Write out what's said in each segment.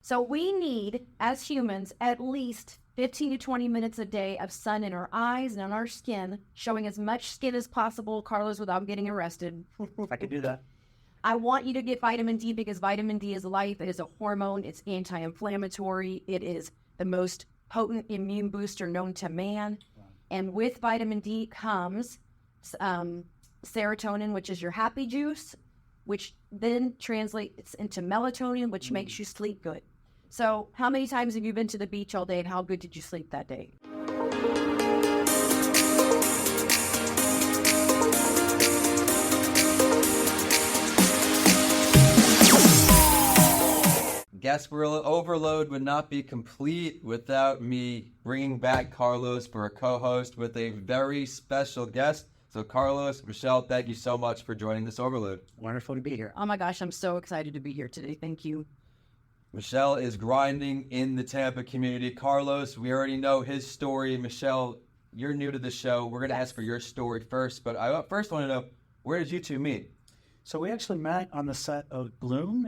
So we need, as humans, at least 15 to 20 minutes a day of sun in our eyes and on our skin, showing as much skin as possible, Carlos, without getting arrested. I could do that. I want you to get vitamin D because vitamin D is life. It is a hormone. It's anti-inflammatory. It is the most potent immune booster known to man. Wow. And with vitamin D comes serotonin, which is your happy juice, which then translates into melatonin, which makes you sleep good. So how many times have you been to the beach all day and how good did you sleep that day? Gasparilla Overload would not be complete without me bringing back Carlos for a co-host with a very special guest. So Carlos, Michele, thank you so much for joining this Overload. Wonderful to be here. Oh my gosh, I'm so excited to be here today. Thank you. Michele is grinding in the Tampa community. Carlos, we already know his story. Michele, you're new to the show. We're going to ask for your story first, but I first want to know, where did you two meet? So we actually met on the set of Bloom,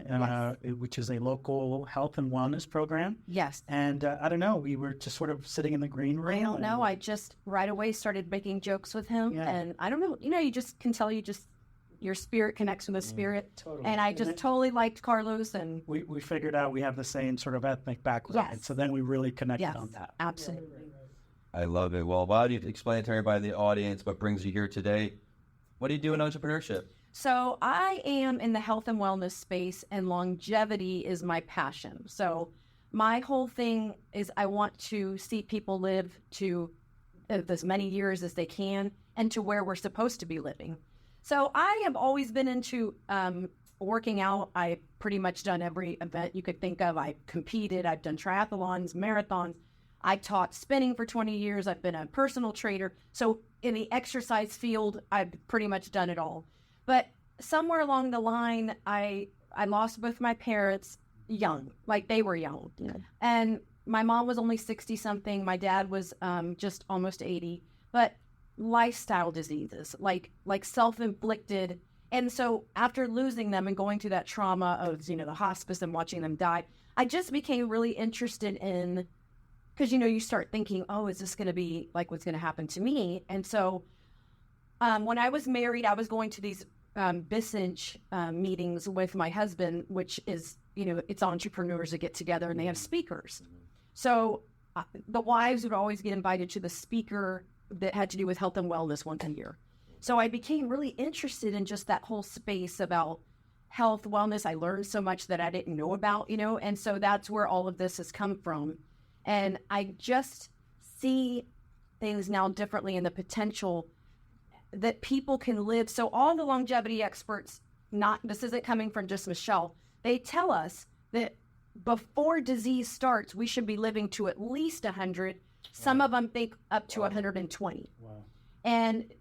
which is a local health and wellness program. Yes. And I don't know, we were just sort of sitting in the green room. I don't know. I just right away started making jokes with him. Yeah. And I don't know, you just can tell your spirit connects with the spirit. Totally. And I just totally liked Carlos. And we figured out we have the same sort of ethnic background. Yes. And so then we really connected on that. Absolutely. I love it. Well, why don't you explain to everybody in the audience what brings you here today? What do you do in entrepreneurship? So I am in the health and wellness space, and longevity is my passion. So my whole thing is I want to see people live to as many years as they can and to where we're supposed to be living. So I have always been into working out. I've pretty much done every event you could think of. I've competed. I've done triathlons, marathons. I taught spinning for 20 years. I've been a personal trainer. So in the exercise field, I've pretty much done it all. But somewhere along the line, I lost both my parents young, like they were young. Yeah. And my mom was only 60-something. My dad was just almost 80. But lifestyle diseases, like self-inflicted. And so after losing them and going through that trauma of, the hospice and watching them die, I just became really interested in, because, you start thinking, oh, is this going to be like what's going to happen to me? And so when I was married, I was going to these business meetings with my husband, which is, it's entrepreneurs that get together and they have speakers. So the wives would always get invited to the speaker that had to do with health and wellness once a year. So I became really interested in just that whole space about health, wellness. I learned so much that I didn't know about, and so that's where all of this has come from. And I just see things now differently in the potential that people can live. So all the longevity experts, this isn't coming from just Michele, they tell us that before disease starts, we should be living to at least 100. Wow. Some of them think up to 120. Wow. And,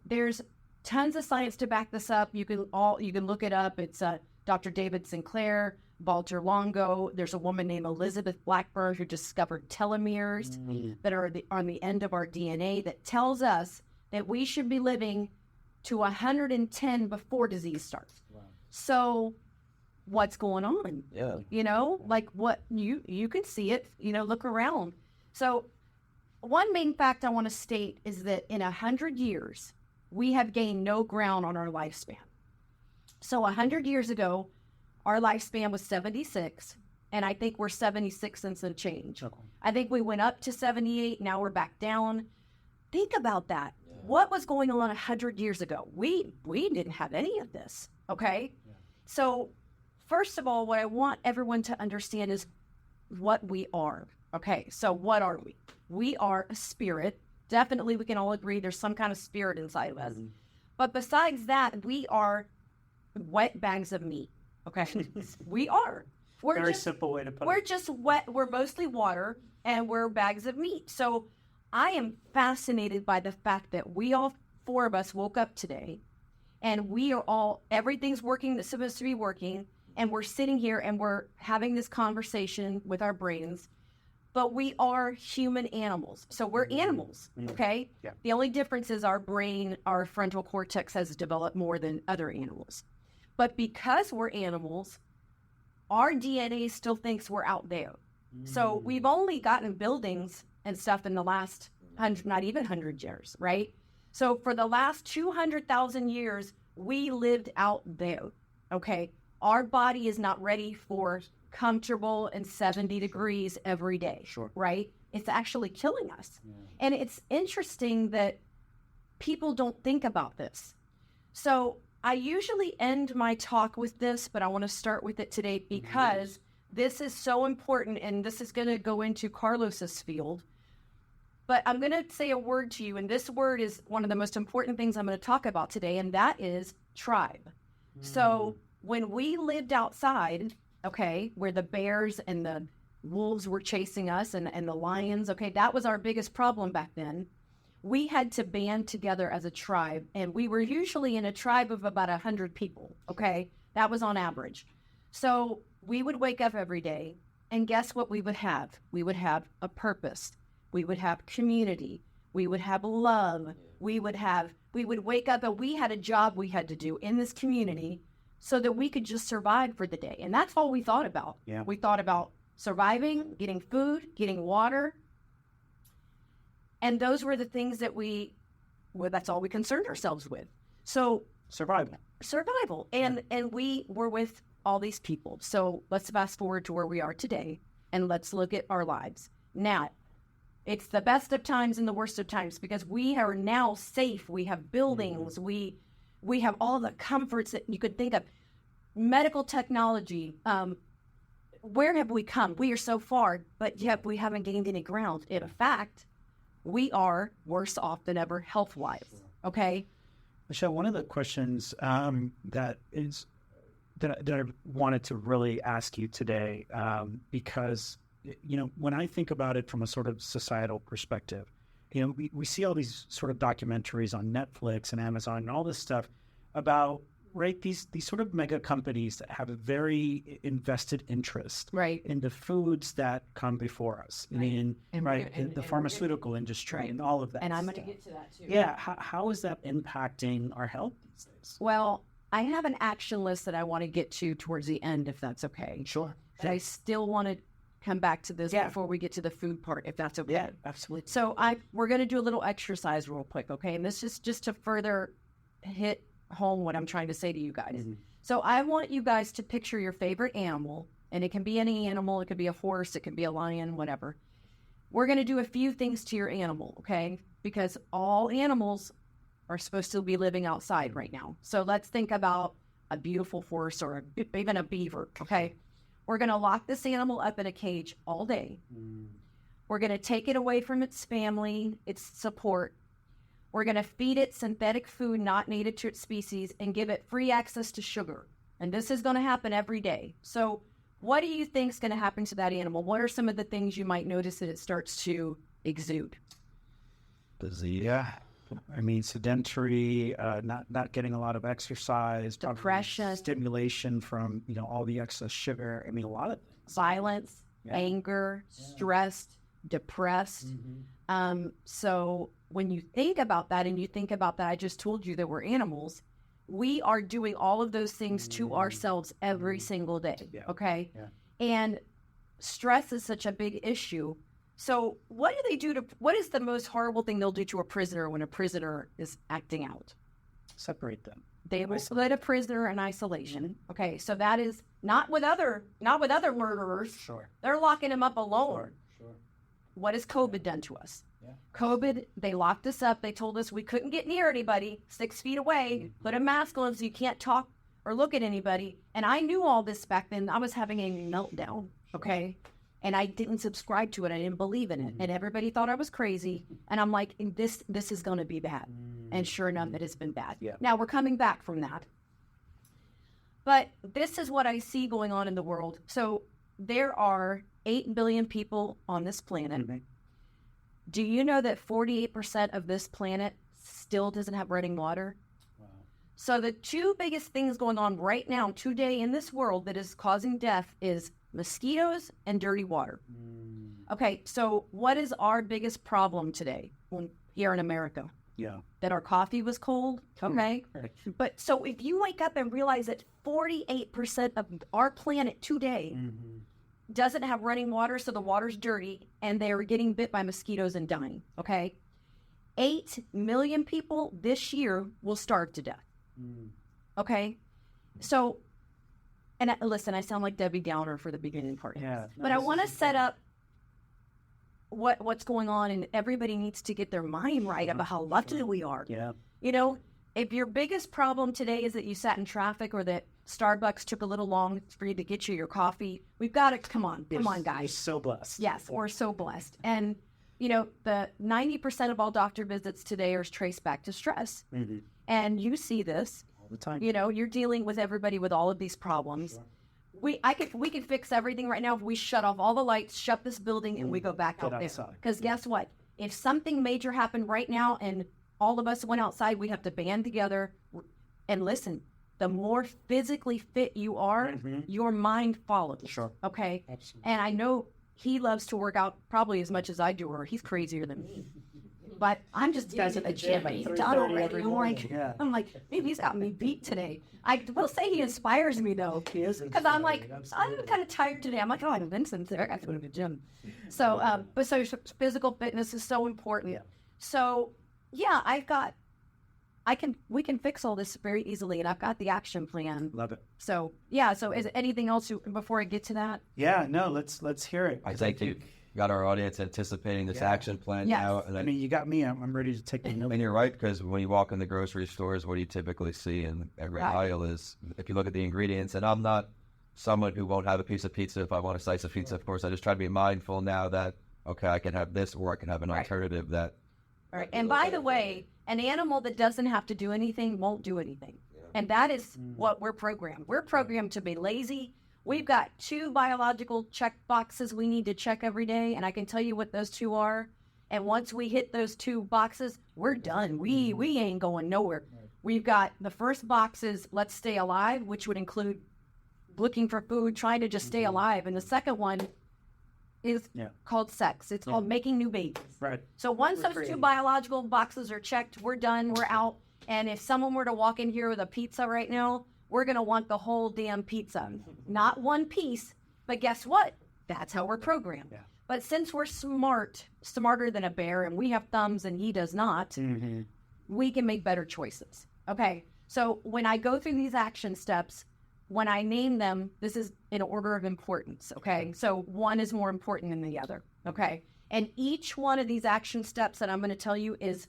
there's tons of science to back this up. You can look it up. It's Dr. David Sinclair, Walter Longo. There's a woman named Elizabeth Blackburn who discovered telomeres that are on the end of our DNA that tells us that we should be living to 110 before disease starts. Wow. So what's going on? Yeah. Like what you can see it, look around. So one main fact I want to state is that in 100 years, we have gained no ground on our lifespan. So 100 years ago, our lifespan was 76, and I think we're 76 and some change. Okay. I think we went up to 78, now we're back down. Think about that. Yeah. What was going on 100 years ago? We didn't have any of this, okay? Yeah. So first of all, what I want everyone to understand is what we are, okay? So what are we? We are a spirit. Definitely we can all agree there's some kind of spirit inside of us. Mm-hmm. But besides that, we are wet bags of meat, okay? We are. Very simple way to put it. We're just wet. We're mostly water, and we're bags of meat. So I am fascinated by the fact that we all four of us woke up today, and we are all, everything's working that's supposed to be working, and we're sitting here and we're having this conversation with our brains, but we are human animals. So we're animals, okay? Yeah. The only difference is our brain, our frontal cortex has developed more than other animals. But because we're animals, our DNA still thinks we're out there. So we've only gotten buildings and stuff in the last 100, not even 100 years, right? So for the last 200,000 years, we lived out there, okay? Our body is not ready for comfortable and 70 degrees every day, right? It's actually killing us. And it's interesting that people don't think about this. So I usually end my talk with this, but I want to start with it today because this is so important, and this is going to go into Carlos's field. But I'm going to say a word to you, and this word is one of the most important things I'm going to talk about today, and that is tribe. So when we lived outside, okay, where the bears and the wolves were chasing us and the lions, okay, that was our biggest problem back then. We had to band together as a tribe, and we were usually in a tribe of about 100 people, okay? That was on average. So we would wake up every day, and guess what we would have? We would have a purpose. We would have community. We would have love. We would wake up, and we had a job we had to do in this community so that we could just survive for the day. And that's all we thought about. Yeah. We thought about surviving, getting food, getting water. And those were the things that that's all we concerned ourselves with. So survival. And we were with all these people. So let's fast forward to where we are today, and let's look at our lives. Now, it's the best of times and the worst of times because we are now safe. We have buildings. We have all the comforts that you could think of. Medical technology. Where have we come? We are so far, but yet we haven't gained any ground. In fact, we are worse off than ever health-wise. Okay? Michele, one of the questions that I wanted to really ask you today, because, when I think about it from a sort of societal perspective, we see all these sort of documentaries on Netflix and Amazon and all this stuff about, right, these sort of mega companies that have a very invested interest in the foods that come before us, in the pharmaceutical industry and all of that. And I'm going to get to that too. Yeah. How is that impacting our health these days? Well, I have an action list that I want to get to towards the end, if that's okay. Sure. But I still want to come back to this before we get to the food part, if that's okay. Yeah, absolutely. So we're going to do a little exercise real quick, okay? And this is just to further hit home what I'm trying to say to you guys. Mm-hmm. So I want you guys to picture your favorite animal, and it can be any animal. It could be a horse. It could be a lion, whatever. We're going to do a few things to your animal, okay? Because all animals are supposed to be living outside right now. So let's think about a beautiful horse or even a beaver, okay? We're going to lock this animal up in a cage all day. We're going to take it away from its family, its support. We're going to feed it synthetic food not native to its species and give it free access to sugar. And this is going to happen every day. So what do you think is going to happen to that animal? What are some of the things you might notice that it starts to exude? Yeah. I mean, sedentary, not getting a lot of exercise, depression, stimulation from, all the excess sugar. I mean, a lot of things. Violence, anger, stressed, depressed. So when you think about that, and you think about that, I just told you that we're animals. We are doing all of those things to ourselves every single day. Okay. And stress is such a big issue. So what do? What is the most horrible thing they'll do to a prisoner when a prisoner is acting out? Separate them. They will split a prisoner in isolation. Okay. So that is not with other murderers. Sure. They're locking them up alone. Sure. What has COVID done to us? COVID, they locked us up. They told us we couldn't get near anybody 6 feet away, put a mask on so you can't talk or look at anybody. And I knew all this back then. I was having a meltdown, okay? And I didn't subscribe to it. I didn't believe in it. And everybody thought I was crazy. And I'm like, this is going to be bad. And sure enough, it has been bad. Now we're coming back from that. But this is what I see going on in the world. So there are 8 billion people on this planet. Do you know that 48% of this planet still doesn't have running water? Wow. So the two biggest things going on right now today in this world that is causing death is mosquitoes and dirty water. Okay, so what is our biggest problem today here in America? Yeah. that our coffee was cold. Okay. Right. But so if you wake up and realize that 48% of our planet today doesn't have running water, so the water's dirty, and they're getting bit by mosquitoes and dying. Okay. 8 million people this year will starve to death. Okay. So, and listen, I sound like Debbie Downer for the beginning part. Yeah. But I want to set up what's going on, and everybody needs to get their mind right about how lucky we are. Yeah. You know, if your biggest problem today is that you sat in traffic or that Starbucks took a little long for you to get you your coffee, we've got to, come on, We're guys. so blessed. Yes, we're so blessed. And, you know, the 90% of all doctor visits today are traced back to stress. And you see this. All the time. You know, you're dealing with everybody with all of these problems. We can fix everything right now if we shut off all the lights, shut this building, and we go back out there. Because guess what? If something major happened right now and all of us went outside, we have to band together and listen. The more physically fit you are, your mind follows. Sure. Okay? Absolutely. And I know he loves to work out probably as much as I do, or he's crazier than me. But I'm just guys at the gym. He's done already. I'm like, maybe he's got me beat today. I will say he inspires me though, because I'm like, I'm kind of tired today. I'm like, oh, I'm Vincent there. I got to go to the gym. So, but so physical fitness is so important. So, yeah, we can fix all this very easily, and I've got the action plan. Love it. So, yeah. So, is anything else before I get to that? Yeah. No. Let's hear it. I think you got our audience anticipating this action plan now. And I mean, you got me. I'm ready to take the note. And you're right, because when you walk in the grocery stores, what do you typically see in every aisle is, if you look at the ingredients, and I'm not someone who won't have a piece of pizza if I want a slice of pizza, of course. I just try to be mindful now that, okay, I can have this, or I can have an alternative that. All right. And by the way, an animal that doesn't have to do anything won't do anything. And that is what we're programmed. We're programmed to be lazy. We've got 2 biological check boxes we need to check every day, and I can tell you what those 2 are. And once we hit those 2 boxes, we're done. We ain't going nowhere. We've got the first box is let's stay alive, which would include looking for food, trying to just stay alive. And the second one is called sex. It's called making new babies. Right. So once those 2 biological boxes are checked, we're done. We're out. And if someone were to walk in here with a pizza right now, we're going to want the whole damn pizza. Not one piece, but guess what? That's how we're programmed. Yeah. But since we're smarter than a bear, and we have thumbs and he does not, we can make better choices. Okay, so when I go through these action steps, when I name them, this is in order of importance, okay? So one is more important than the other, okay? And each one of these action steps that I'm going to tell you is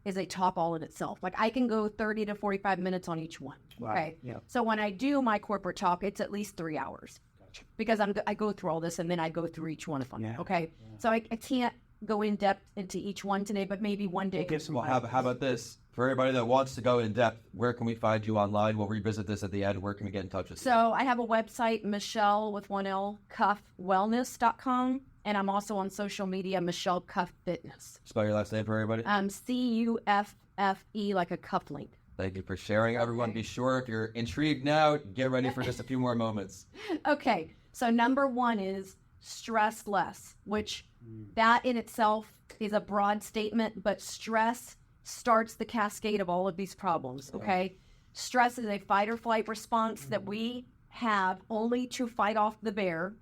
a top all in itself. Like I can go 30 to 45 minutes on each one. Wow. Okay. Yeah. So when I do my corporate talk, it's at least 3 hours because I go through all this and then I go through each one of them. Yeah. Okay. So I can't go in depth into each one today, but maybe one day. Well, how about this? For everybody that wants to go in depth, where can we find you online? We'll revisit this at the end. Where can we get in touch with you? So I have a website, Michele with 1 L, cuffwellness.com. And I'm also on social media, Michele Cuffe Fitness. Spell your last name for everybody. CUFFE, like a cuff link. Thank you for sharing, everyone. Be sure, if you're intrigued now, get ready for just a few more moments. Okay, so number 1 is stress less, which that in itself is a broad statement, but stress starts the cascade of all of these problems, okay? Stress is a fight or flight response that we have only to fight off the bear,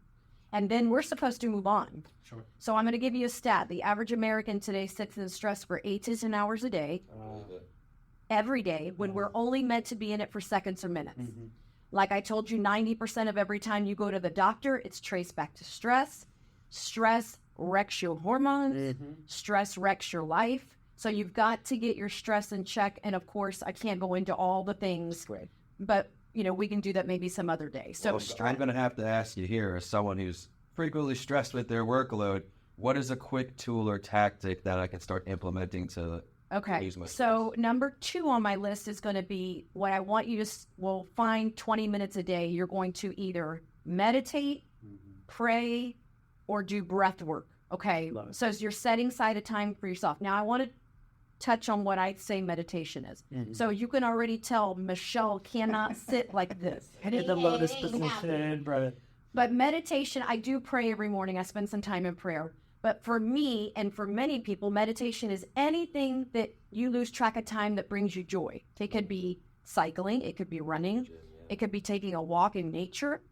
and then we're supposed to move on. Sure. So I'm going to give you a stat. The average American today sits in stress for 8 to 10 hours a day, every day, when we're only meant to be in it for seconds or minutes. Like I told you, 90% of every time you go to the doctor, it's traced back to stress. Stress wrecks your hormones. Stress wrecks your life. So you've got to get your stress in check. And of course, I can't go into all the things, but we can do that maybe some other day. So I'm going to have to ask you here, as someone who's frequently stressed with their workload, what is a quick tool or tactic that I can start implementing to ease my stress? So number 2 on my list is going to be what I want you to find 20 minutes a day. You're going to either meditate, pray, or do breath work. Okay. So you're setting aside a time for yourself. Now I want to touch on what I'd say meditation is. So you can already tell Michele cannot sit like this. In the lotus position, right? But meditation, I do pray every morning. I spend some time in prayer. But for me and for many people, meditation is anything that you lose track of time that brings you joy. It could be cycling, it could be running, it could be taking a walk in nature.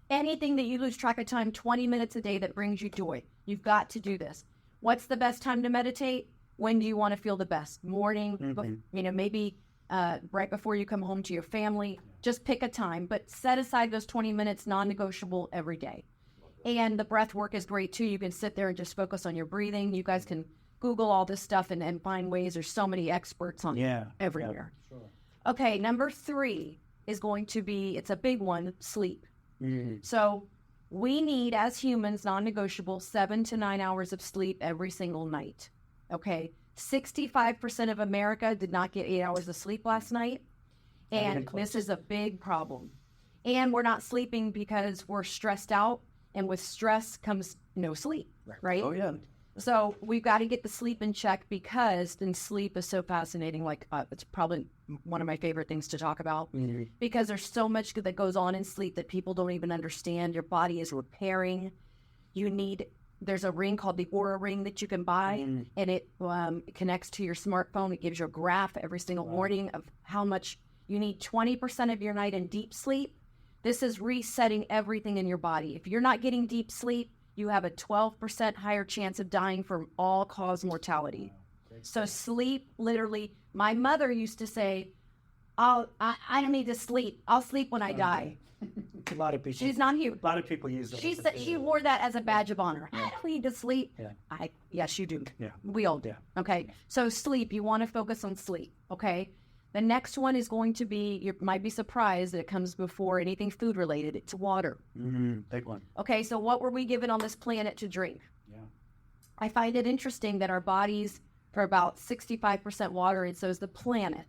Anything that you lose track of time, 20 minutes a day that brings you joy. You've got to do this. What's the best time to meditate? When do you want to feel the best? Morning, maybe right before you come home to your family. Just pick a time, but set aside those 20 minutes, non-negotiable every day. And the breath work is great too. You can sit there and just focus on your breathing. You guys can Google all this stuff and find ways. There's so many experts on it everywhere. Yeah, sure. Okay, number 3 is going to be, it's a big one, sleep. So we need, as humans, non-negotiable, 7 to 9 hours of sleep every single night. Okay, 65% of America did not get 8 hours of sleep last night. And this is a big problem. And we're not sleeping because we're stressed out. And with stress comes no sleep, right? Oh, yeah. So we've got to get the sleep in check because then sleep is so fascinating. Like it's probably one of my favorite things to talk about because there's so much that goes on in sleep that people don't even understand. Your body is repairing. There's a ring called the Aura ring that you can buy and it connects to your smartphone. It gives you a graph every single morning of how much you need 20% of your night in deep sleep. This is resetting everything in your body. If you're not getting deep sleep, you have a 12% higher chance of dying from all-cause mortality. So sleep, literally, my mother used to say, I don't need to sleep. I'll sleep when I die. A lot of people. She's not here. A lot of people use that. She said she wore that as a badge of honor. I don't need to sleep. Yeah. Yes, you do. Yeah. We all do. Yeah. Okay. So sleep, you want to focus on sleep. Okay. The next one is going to be, you might be surprised that it comes before anything food related. It's water. Big one. Okay, so what were we given on this planet to drink? Yeah. I find it interesting that our bodies are about 65% water, and so is the planet.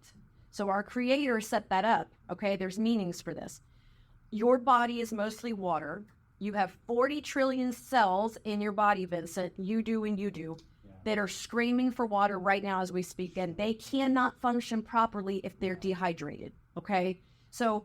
So our creator set that up. Okay, there's meanings for this. Your body is mostly water. You have 40 trillion cells in your body, Vincent. You do and you do. That are screaming for water right now as we speak, and they cannot function properly if they're dehydrated, okay? So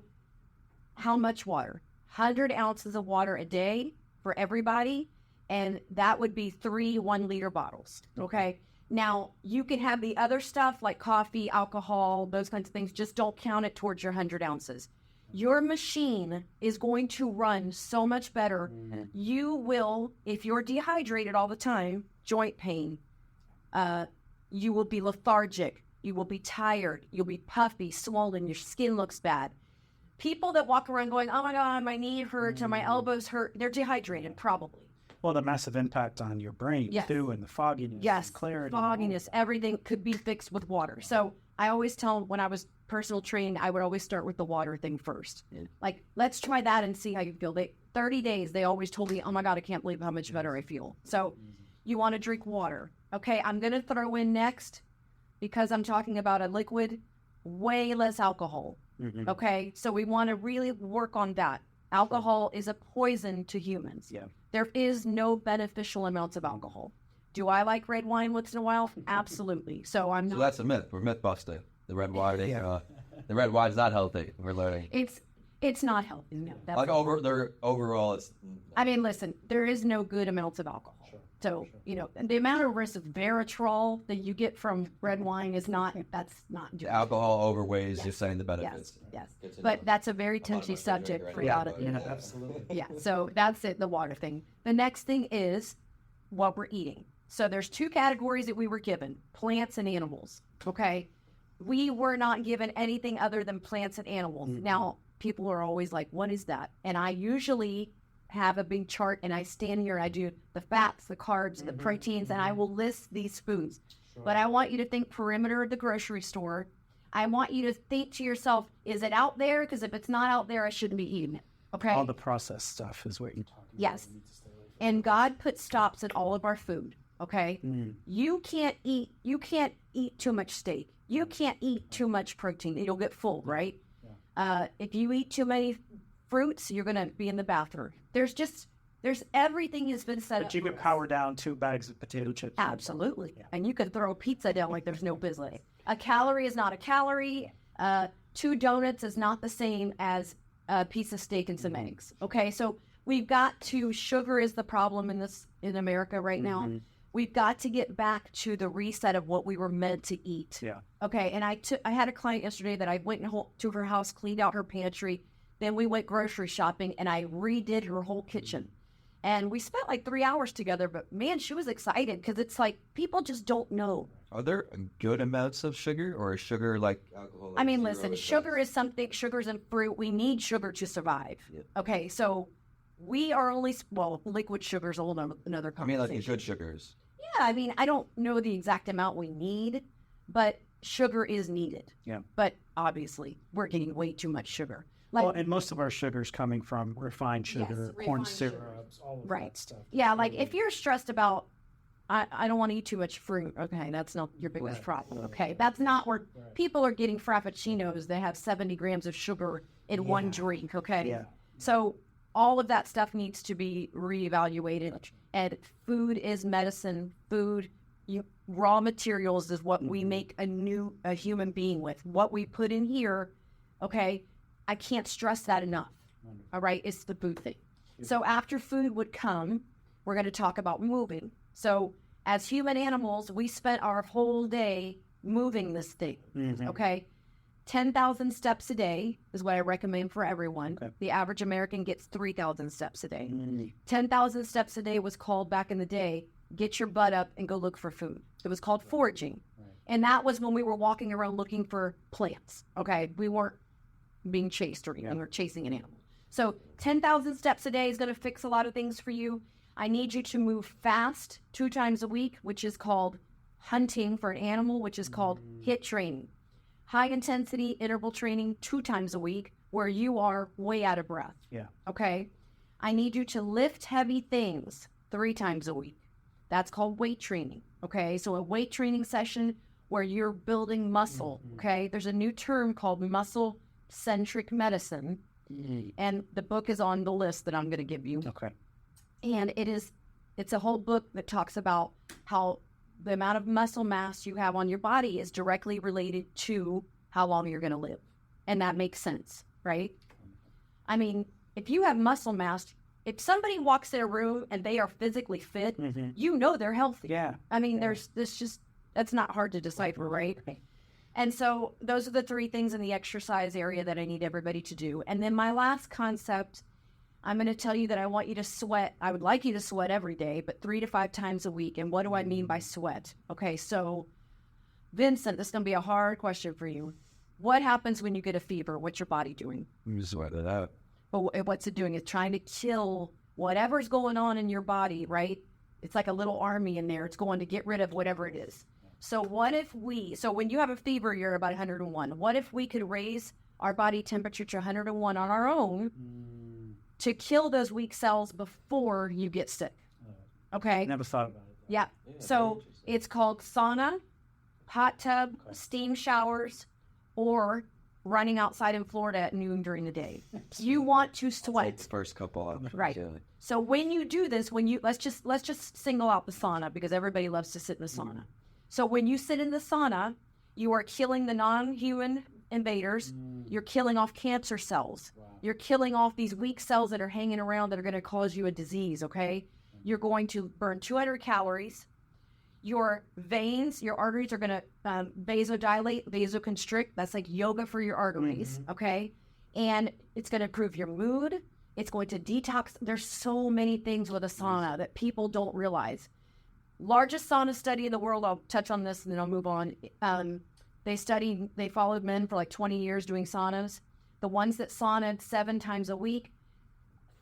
how much water? 100 ounces of water a day for everybody, and that would be 3 1-liter bottles, okay? Now, you can have the other stuff like coffee, alcohol, those kinds of things. Just don't count it towards your 100 ounces. Your machine is going to run so much better. You will, if you're dehydrated all the time, joint pain, you will be lethargic, you will be tired, you'll be puffy, swollen, your skin looks bad. People that walk around going, oh my God, my knee hurts or my elbows hurt, they're dehydrated, probably. Well, the massive impact on your brain too, and the fogginess, clarity. Fogginess, everything could be fixed with water. So I always tell them when I was personal training, I would always start with the water thing first. Like, let's try that and see how you feel. 30 days, they always told me, oh my God, I can't believe how much better I feel. So you want to drink water. Okay, I'm going to throw in next, because I'm talking about a liquid, way less alcohol. Okay, so we want to really work on that. Alcohol is a poison to humans. Yeah. There is no beneficial amounts of alcohol. Do I like red wine once in a while? Absolutely. So I'm not. So that's a myth. We're myth busting. The red wine, the red wine's not healthy. We're learning. It's not healthy. No, like overall, it's. I mean, listen, there is no good amounts of alcohol. So, the amount of resveratrol that you get from red wine is that's not good. Alcohol overweighs, you're saying the benefits. Yes. But that's a very touchy subject for y'all to. Yeah, absolutely. Yeah, so that's it, the water thing. The next thing is what we're eating. So there's 2 categories that we were given, plants and animals, okay? We were not given anything other than plants and animals. Now, people are always like, what is that? And I usually have a big chart and I stand here, I do the fats, the carbs, the proteins, and I will list these foods. But I want you to think perimeter of the grocery store. I want you to think to yourself, is it out there? Because if it's not out there, I shouldn't be eating it. Okay. All the processed stuff is what you're talking about. Yes. And God put stops in all of our food. Okay. You can't eat too much steak. You can't eat too much protein. You'll get full, right? If you eat too many fruits, you're going to be in the bathroom. There's everything has been set up. But you could power down 2 bags of potato chips. Absolutely. Yeah. And you could throw pizza down like there's no business. A calorie is not a calorie. 2 donuts is not the same as a piece of steak and some eggs. Okay, so we've got to, sugar is the problem in America right now. We've got to get back to the reset of what we were meant to eat. Yeah. Okay. And I had a client yesterday that I went to her house, cleaned out her pantry. Then we went grocery shopping and I redid her whole kitchen. And we spent like 3 hours together, but man, she was excited because it's like people just don't know. Are there good amounts of sugar, or is sugar like alcohol? I mean, listen, sugar is something, sugar's in fruit. We need sugar to survive. Yeah. Okay, so we are only, liquid sugar is a whole another I mean, conversation. like the good sugars. Yeah, I mean, I don't know the exact amount we need, but sugar is needed. Yeah. But obviously, we're getting way too much sugar. Well, and most of our sugar's coming from refined sugar, corn refined syrups, all of Right. that stuff. Yeah, like if you're stressed about, I don't want to eat too much fruit, okay, that's not your biggest Right. problem, okay? That's not where Right. people are getting frappuccinos. They have 70 grams of sugar in one drink, okay? Yeah. So all of that stuff needs to be reevaluated. And food is medicine. Raw materials is what we make a human being with. What we put in here, okay? I can't stress that enough. All right, it's the food thing. So after food would come, we're going to talk about moving. So as human animals, we spent our whole day moving this thing. Okay, 10,000 steps a day is what I recommend for everyone. Okay. The average American gets 3,000 steps a day. 10,000 steps a day was called back in the day, get your butt up and go look for food. It was called foraging. And that was when we were walking around looking for plants. Okay, we weren't being chased or anything or chasing an animal. So 10,000 steps a day is going to fix a lot of things for you. I need you to move fast 2 times a week, which is called hunting for an animal, which is called HIIT training. High intensity interval training 2 times a week where you are way out of breath. Yeah. Okay. I need you to lift heavy things 3 times a week. That's called weight training. Okay. So a weight training session where you're building muscle. Okay. There's a new term called muscle centric medicine, and the book is on the list that I'm going to give you. Okay. And it's a whole book that talks about how the amount of muscle mass you have on your body is directly related to how long you're going to live. And that makes sense, right? I mean, if you have muscle mass, if somebody walks in a room and they are physically fit, you know they're healthy. Yeah. I mean, that's not hard to decipher, right? And so those are the 3 things in the exercise area that I need everybody to do. And then my last concept, I'm going to tell you that I want you to sweat. I would like you to sweat every day, but 3 to 5 times a week. And what do I mean by sweat? Okay, so Vincent, this is going to be a hard question for you. What happens when you get a fever? What's your body doing? You sweat it out. But what's it doing? It's trying to kill whatever's going on in your body, right? It's like a little army in there. It's going to get rid of whatever it is. So so when you have a fever, you're about 101. What if we could raise our body temperature to 101 on our own to kill those weak cells before you get sick? Okay. Never thought about it. Yeah. So it's called sauna, hot tub, steam showers, or running outside in Florida at noon during the day. You want to sweat. First couple of Right. So when you do this, let's just single out the sauna because everybody loves to sit in the sauna. So when you sit in the sauna, you are killing the non-human invaders. You're killing off cancer cells. You're killing off these weak cells that are hanging around that are going to cause you a disease, okay? You're going to burn 200 calories. Your veins, your arteries are going to vasodilate, vasoconstrict. That's like yoga for your arteries, okay? And it's going to improve your mood. It's going to detox. There's so many things with a sauna that people don't realize. Largest sauna study in the world. I'll touch on this and then I'll move on. They followed men for like 20 years doing saunas. The ones that saunaed 7 times a week,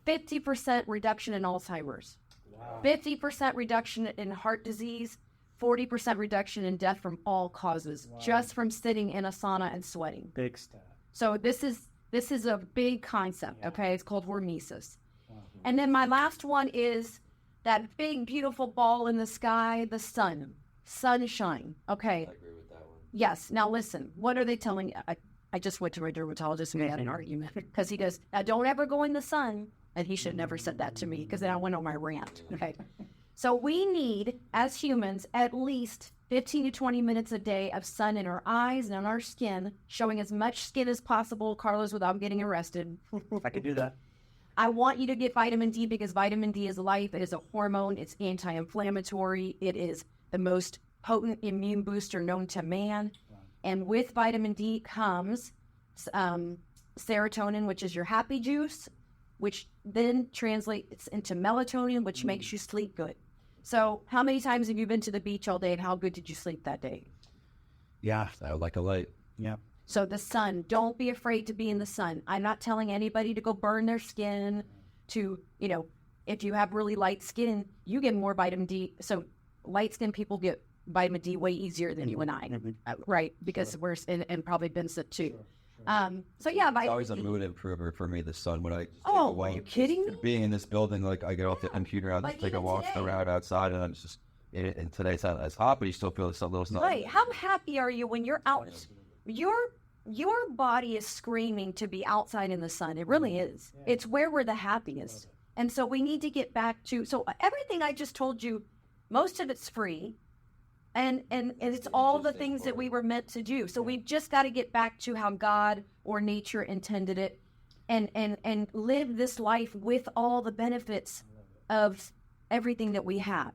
50% reduction in Alzheimer's, 50% reduction in heart disease, 40% reduction in death from all causes, just from sitting in a sauna and sweating. Big stat. So this is a big concept, okay? It's called hormesis. And then my last one is that big, beautiful ball in the sky, the sun, sunshine, okay? I agree with that one. Yes. Now listen, what are they telling you? I just went to my dermatologist and we had an argument because he goes, now don't ever go in the sun. And he should never said that to me because then I went on my rant. Okay. So we need, as humans, at least 15 to 20 minutes a day of sun in our eyes and on our skin, showing as much skin as possible, Carlos, without getting arrested. I could do that. I want you to get vitamin D because vitamin D is life. It is a hormone. It's anti-inflammatory. It is the most potent immune booster known to man. And with vitamin D comes serotonin, which is your happy juice, which then translates into melatonin, which makes you sleep good. So how many times have you been to the beach all day, and how good did you sleep that day? Yeah. I would like a light. Yeah. So the sun, don't be afraid to be in the sun. I'm not telling anybody to go burn their skin to, if you have really light skin, you get more vitamin D. So light skin people get vitamin D way easier than you and I, right? Because we're, and probably Vincent too. So yeah, It's always a mood improver for me, the sun. When I just take a are walk. you kidding me? Being in this building, like I get off the computer, I'll just take a walk around outside, and I'm just, and today it's not as hot, but you still feel a little sun. Right. How happy are you when you're out? Your body is screaming to be outside in the sun. It really is. It's where we're the happiest. And so we need to get back to, so everything I just told you, most of it's free. And it's all the things that we were meant to do. So we've just got to get back to how God or nature intended it and live this life with all the benefits of everything that we have.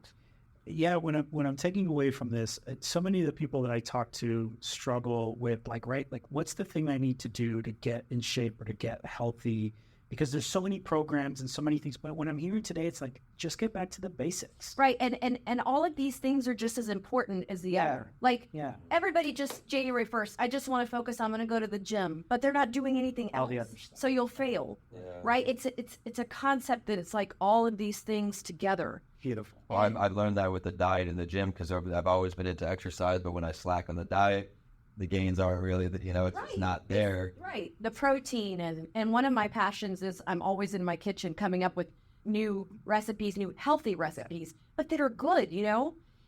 Yeah, when I'm taking away from this, so many of the people that I talk to struggle with like what's the thing I need to do to get in shape or to get healthy? Because there's so many programs and so many things. But when I'm hearing today, it's like, just get back to the basics. Right. And all of these things are just as important as the other. Like everybody just January 1st, I just want to focus, I'm going to go to the gym, but they're not doing anything else. So you'll fail. Right. It's a concept that it's like all of these things together. Beautiful. Well, I learned that with the diet in the gym because I've always been into exercise, but when I slack on the diet, the gains aren't really, it's not there. Right. The protein. And one of my passions is I'm always in my kitchen coming up with new recipes, new healthy recipes, but that are good,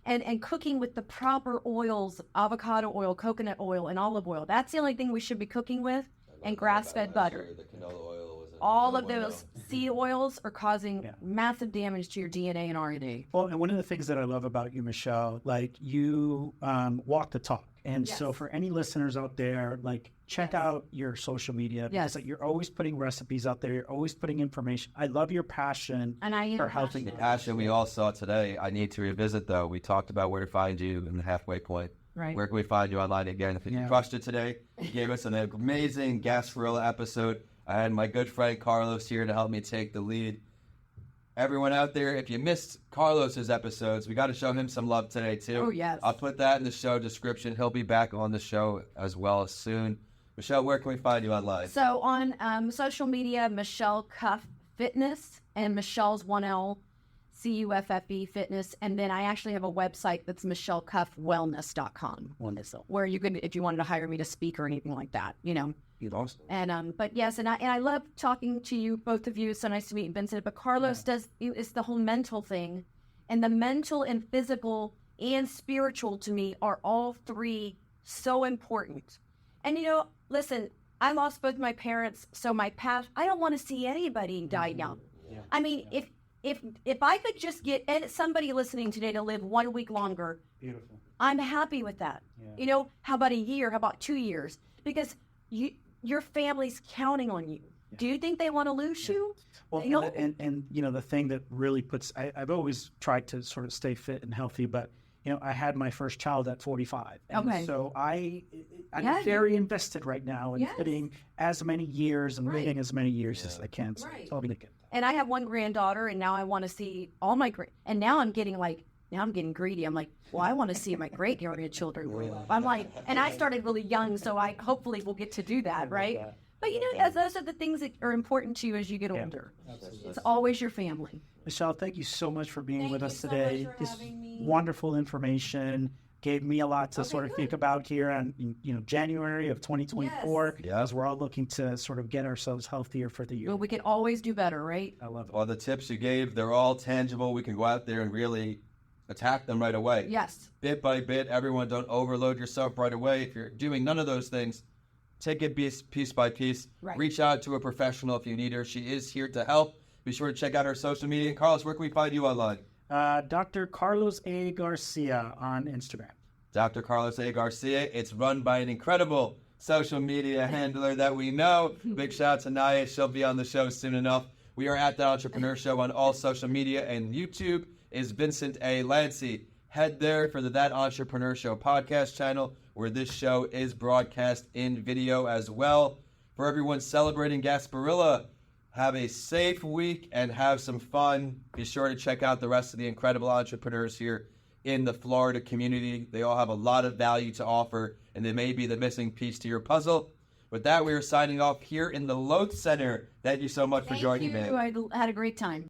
and cooking with the proper oils, avocado oil, coconut oil, and olive oil. That's the only thing we should be cooking with, and grass-fed butter. The canola oil was all of those seed oils are causing massive damage to your DNA and RNA. Well, and one of the things that I love about you, Michele, like you walk the talk. And so for any listeners out there, like check out your social media. Because like, you're always putting recipes out there. You're always putting information. I love your passion for helping. The passion we all saw today. I need to revisit, though. We talked about where to find you in the halfway point. Right. Where can we find you online again? If you crushed it today, you gave us an amazing Gasparilla episode. I had my good friend Carlos here to help me take the lead. Everyone out there, if you missed Carlos's episodes, we got to show him some love today, too. Oh, yes. I'll put that in the show description. He'll be back on the show as well soon. Michele, where can we find you online? So on social media, Michele Cuffe Fitness, and Michelle's 1L, Cuffe Fitness. And then I actually have a website that's michelecuffewellness.com. Where you could, if you wanted to hire me to speak or anything like that, Awesome. And but yes, and I love talking to you, both of you. It's so nice to meet Vincent. But Carlos it's the whole mental thing, and the mental and physical and spiritual to me are all three so important. And listen, I lost both my parents, so my past. I don't want to see anybody die young. I mean, if I could just get somebody listening today to live 1 week longer, beautiful. I'm happy with that. How about a year? How about 2 years? Because your family's counting on you. Do you think they want to lose you? Well, and the thing that really puts, I've always tried to sort of stay fit and healthy, but I had my first child at 45. And so I'm very invested right now in fitting as many years and living as many years as I can. So it's all good. And I have one granddaughter, and now I want to see all my and now I'm getting greedy. I'm like, well, I want to see my great grandchildren grow up. I'm like, and I started really young, so I hopefully will get to do that, right? But those are the things that are important to you as you get older. Absolutely. It's always your family. Michele, thank you so much for being with us today. Much for having me. Wonderful information. Gave me a lot to sort of think about here in January of 2024. As we're all looking to sort of get ourselves healthier for the year. Well, we can always do better, right? I love it. Well, the tips you gave, they're all tangible. We can go out there and really attack them right away. Yes. Bit by bit. Everyone, don't overload yourself right away. If you're doing none of those things, take it piece by piece. Right. Reach out to a professional if you need her. She is here to help. Be sure to check out her social media. And Carlos, where can we find you online? Dr. Carlos A. Garcia on Instagram. Dr. Carlos A. Garcia. It's run by an incredible social media handler that we know. Big shout out to Naya. She'll be on the show soon enough. We are at That Entrepreneur Show on all social media, and YouTube is Vincent A. Lanci. Head there for the That Entrepreneur Show podcast channel, where this show is broadcast in video as well. For everyone celebrating Gasparilla, have a safe week and have some fun. Be sure to check out the rest of the incredible entrepreneurs here in the Florida community. They all have a lot of value to offer, and they may be the missing piece to your puzzle. With that, we are signing off here in the Lowth Center. Thank you so much for joining me. I had a great time.